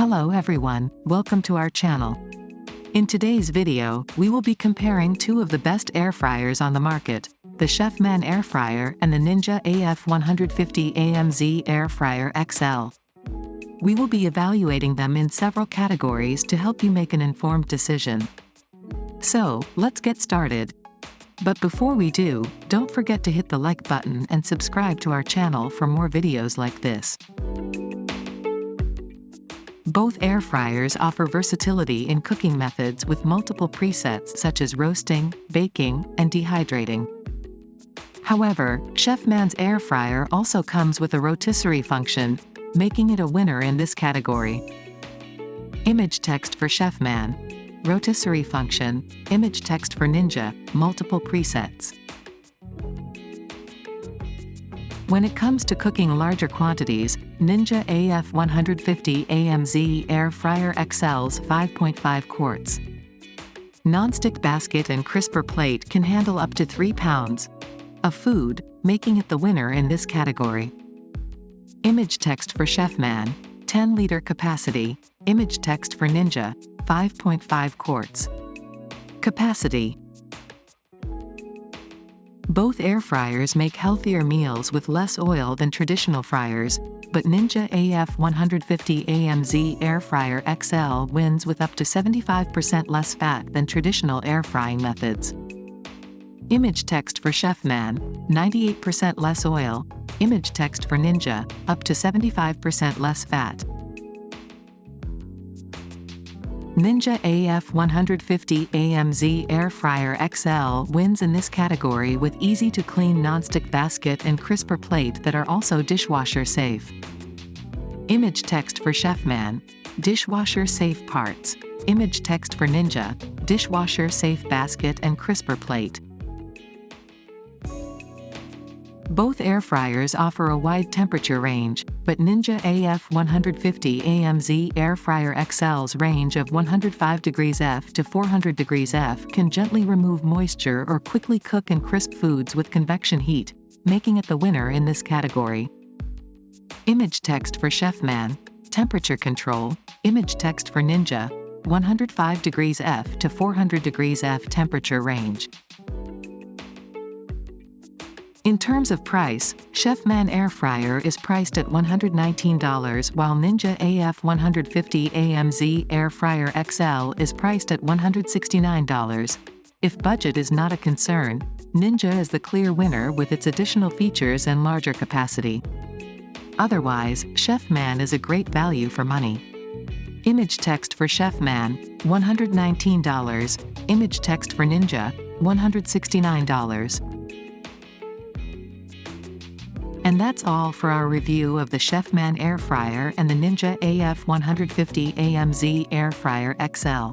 Hello everyone, welcome to our channel. In today's video, we will be comparing two of the best air fryers on the market, the Chefman air fryer and the Ninja AF150 AMZ air fryer XL. We will be evaluating them in several categories to help you make an informed decision. So, let's get started. But before we do, don't forget to hit the like button and subscribe to our channel for more videos like this. Both air fryers offer versatility in cooking methods with multiple presets such as roasting, baking, and dehydrating. However, Chefman's air fryer also comes with a rotisserie function, making it a winner in this category. Image text for Chefman. Rotisserie function, image text for Ninja, multiple presets. When it comes to cooking larger quantities, Ninja AF150 AMZ Air Fryer XL's 5.5 quarts. Non-stick basket and crisper plate can handle up to 3 pounds of food, making it the winner in this category. Image text for Chefman, 10-liter capacity, image text for Ninja, 5.5 quarts. Capacity. Both air fryers make healthier meals with less oil than traditional fryers, but Ninja AF150 AMZ Air Fryer XL wins with up to 75% less fat than traditional air frying methods. Image text for Chefman, 98% less oil, image text for Ninja, up to 75% less fat. Ninja AF150 AMZ Air Fryer XL wins in this category with easy-to-clean non-stick basket and crisper plate that are also dishwasher safe. Image text for Chefman, dishwasher safe parts, image text for Ninja, dishwasher safe basket and crisper plate. Both air fryers offer a wide temperature range, but Ninja AF150 AMZ Air Fryer XL's range of 105 degrees F to 400 degrees F can gently remove moisture or quickly cook and crisp foods with convection heat, making it the winner in this category. Image text for Chefman, temperature control, image text for Ninja, 105 degrees F to 400 degrees F temperature range. In terms of price, Chefman air fryer is priced at $119 while Ninja AF150 AMZ air fryer XL is priced at $169. If budget is not a concern, Ninja is the clear winner with its additional features and larger capacity. Otherwise, Chefman is a great value for money. Image text for Chefman, $119, image text for Ninja, $169. And that's all for our review of the Chefman air fryer and the Ninja AF150 AMZ air fryer XL.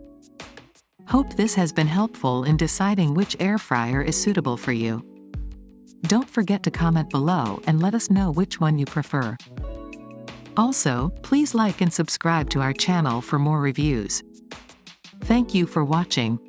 Hope this has been helpful in deciding which air fryer is suitable for you. Don't forget to comment below and let us know which one you prefer. Also, please like and subscribe to our channel for more reviews. Thank you for watching.